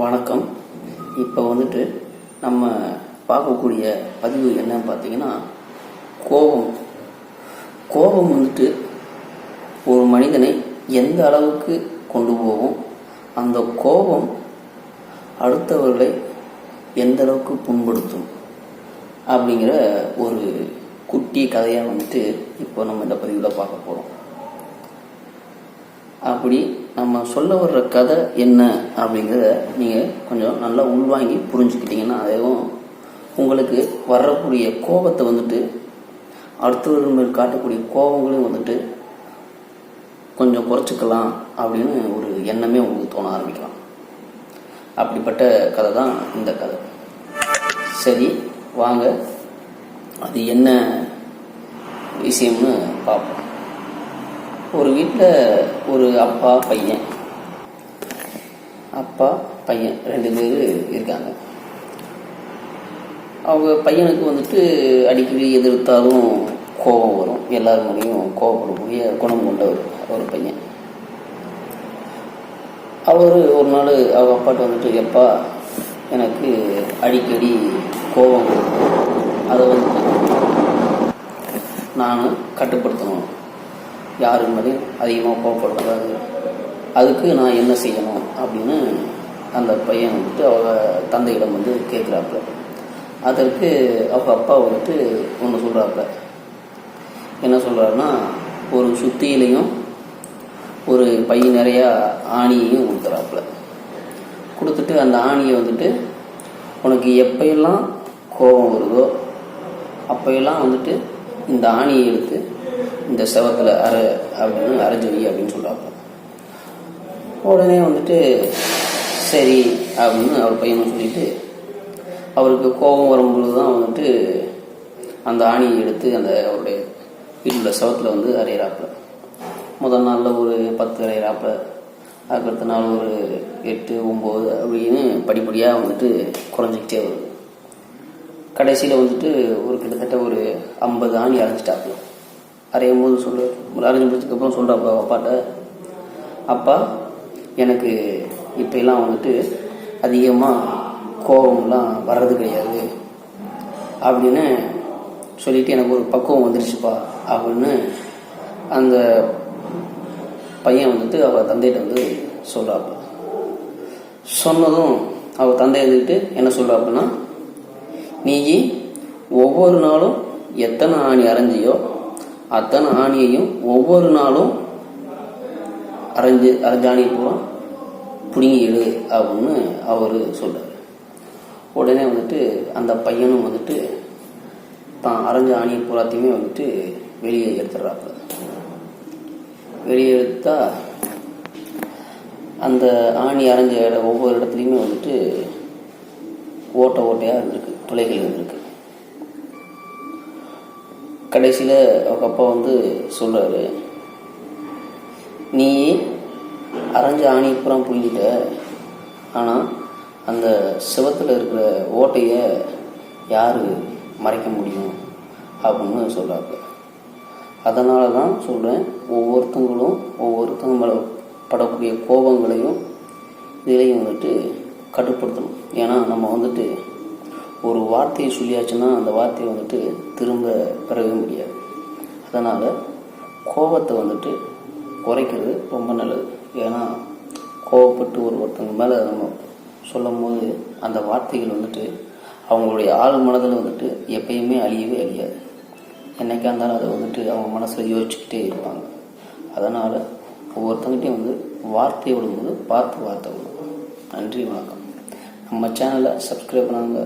வணக்கம். இப்போ நம்ம பார்க்கக்கூடிய பதிவு என்னன்னு பார்த்தீங்கன்னா, கோபம் ஒரு மனிதனை எந்த அளவுக்கு கொண்டு போகும், அந்த கோபம் அடுத்தவர்களை எந்த அளவுக்கு புண்படுத்தும் அப்படிங்கிற ஒரு குட்டி கதையாக இப்போ நம்ம இந்த பதிவில் பார்க்க போகிறோம். அப்படி நம்ம சொல்ல வர்ற கதை என்ன அப்படிங்கிறத நீங்கள் கொஞ்சம் நல்லா உள்வாங்கி புரிஞ்சுக்கிட்டீங்கன்னா, அதுவும் உங்களுக்கு வரக்கூடிய கோபத்தை அடுத்தவர்கள் மேல் காட்டக்கூடிய கோபங்களையும் கொஞ்சம் குறைச்சிக்கலாம் அப்படின்னு ஒரு எண்ணமே உங்களுக்கு தோண ஆரம்பிக்கலாம். அப்படிப்பட்ட கதை தான் இந்த கதை. சரி, வாங்க அது என்ன விஷயம்னு பார்ப்போம். ஒரு வீட்டில் ஒரு அப்பா பையன் 2 பேர் இருக்காங்க. அவங்க பையனுக்கு அடிக்கடி எதிர்த்தாலும் கோபம் வரும். எல்லாரும் மேலேயும் கோபப்படக்கூடிய குணம் கொண்ட ஒரு பையன். அவர் ஒரு நாள் அவங்க அப்பாட்ட எப்பா எனக்கு அடிக்கடி கோபம் வரும், அதை நான் கட்டுப்படுத்தணும், யாரு மேலேயும் அதிகமாக கோவப்படக்கூடாது, அதுக்கு நான் என்ன செய்யணும் அப்படின்னு அந்த பையன் அவங்க தந்தையிடம் கேட்குறாப்புல. அதற்கு அவங்க அப்பா ஒன்று சொல்கிறாப்புல. என்ன சொல்கிறாருன்னா, ஒரு சுத்தியிலையும் ஒரு பை நிறையா ஆணியையும் கொடுக்குறாப்புல. கொடுத்துட்டு அந்த ஆணியை உனக்கு எப்பையெல்லாம் கோபம் வருதோ அப்பையெல்லாம் இந்த ஆணியை எடுத்து இந்த செவத்தில் அப்படின்னு அரைஞ்சு வை அப்படின்னு சொல்கிறாப்புல. உடனே சரி அப்படின்னு அவர் பையனும் சொல்லிட்டு, அவருக்கு கோபம் வரும்பொழுது தான் அந்த ஆணியை எடுத்து அவருடைய வீட்டில் செவத்தில் அரைகிறாப்புல. முதல் நாளில் ஒரு 10 அரைகிறாப்புல, அதுக்கடுத்த நாள் ஒரு 8, 9 அப்படின்னு படிப்படியாக குறைஞ்சிக்கிட்டே வருது. கடைசியில் ஒரு கிட்டத்தட்ட ஒரு 50 ஆணி அரைஞ்சிட்டாப்புல. அரையும் போது அரைஞ்சி முடிச்சதுக்கப்புறம் சொல்கிறாப்பா அப்பாட்ட, அப்பா எனக்கு இப்போலாம் அதிகமாக கோபம்லாம் வர்றது கிடையாது அப்படின்னு சொல்லிட்டு எனக்கு ஒரு பக்குவம் வந்துருச்சுப்பா அப்படின்னு அந்த பையன் அவள் தந்தையிட்ட சொல்கிறாப்பா. சொன்னதும் அவள் தந்தை என்ன சொல்கிறாப்புன்னா, நீ ஒவ்வொரு நாளும் எத்தனை ஆணி அரைஞ்சியோ அத்தனை ஆணியையும் ஒவ்வொரு நாளும் அரைஞ்ச ஆணி பூரா பிடுங்கி எடு அப்படின்னு அவர் சொல்றாரு. உடனே அந்த பையனும் தான் அரைஞ்ச ஆணியை பூராத்தையுமே வெளியே எடுத்துடுறாப்புல. வெளியே எடுத்தா அந்த ஆணி அரைஞ்ச ஒவ்வொரு இடத்துலையுமே ஓட்டையாக இருந்திருக்கு, துளைகள் இருந்திருக்கு. கடைசியில் அவங்க அப்பா சொல்கிறாரு, நீ அரைஞ்ச ஆணி புறம் புரிஞ்சிட்ட, ஆனால் அந்த செவத்தில் இருக்கிற ஓட்டையை யார் மறைக்க முடியும் அப்படின்னு சொல்கிறாங்க. அதனால தான் சொல்கிறேன், ஒவ்வொருத்தங்க மேலே படக்கூடிய கோபங்களையும் இதிலையும் கட்டுப்படுத்தணும். ஏன்னா நம்ம ஒரு வார்த்தையை சொல்லியாச்சுன்னா அந்த வார்த்தையை திரும்ப பெறவே முடியாது. அதனால் கோபத்தை குறைக்கிறது ரொம்ப நல்லது. ஏன்னா கோபப்பட்டு ஒருத்தங்க மேலே நம்ம சொல்லும் போது அந்த வார்த்தைகள் அவங்களுடைய ஆள் மனதில் எப்பயுமே அழியவே அழியாது. என்னைக்கா இருந்தாலும் அதை அவங்க மனசில் யோசிச்சுக்கிட்டே இருப்பாங்க. அதனால் ஒவ்வொருத்தங்கிட்டையும் வார்த்தையை விடும்போது பார்த்து வார்த்தை விடும். நன்றி, வணக்கம். நம்ம சேனலை சப்ஸ்கிரைப் பண்ணுங்க.